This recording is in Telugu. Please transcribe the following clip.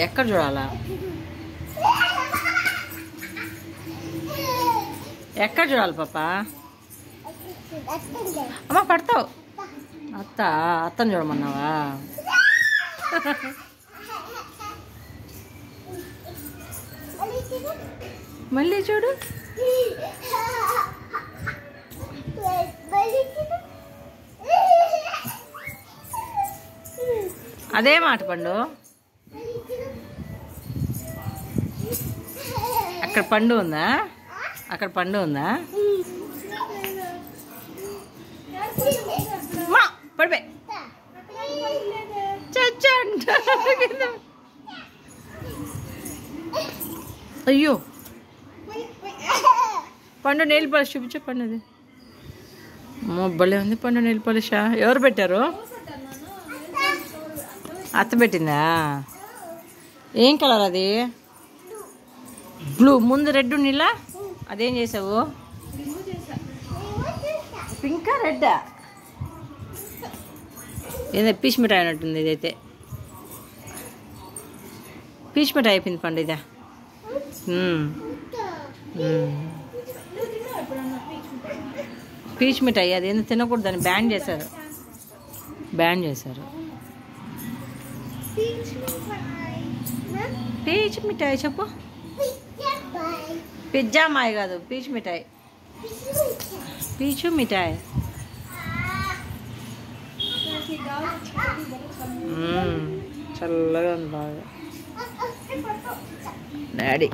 ఎక్కడ చూడాలా? ఎక్కడ చూడాలి పాపా? అమ్మ పడతావు. అత్తని చూడమన్నావా? మళ్ళీ చూడు. అదే మాట పండు. అక్కడ పండు ఉందా? అక్కడ పండు ఉందా? పడిపోయి అయ్యో పండు నెయిల్ పాలిష్ చూపించే. పండు అది భలే ఉంది. పండు నెయిల్ పాలిషా? ఎవరు పెట్టారు? అత్త పెట్టిందా? ఏం కలర్ అది? బ్లూ. ముందు రెడ్ నీలా అదేం చేసావు? పింకా రెడ్డా? ఏదో పీచ్ మిఠాయి అయినట్టుంది ఇదైతే. పీచ్ మిఠాయి అయిపోయింది పండు ఇదా. పీచ్ మిఠాయి అదేందో తినకూడదు, దాన్ని బ్యాన్ చేశారు. పీచ్ మిఠాయి చెప్పు. పిజ్జా మాయ కాదు, పీచ్ మిఠాయి. పీచు మిఠాయి. చల్లగా ఉంది బాగా. డాడీ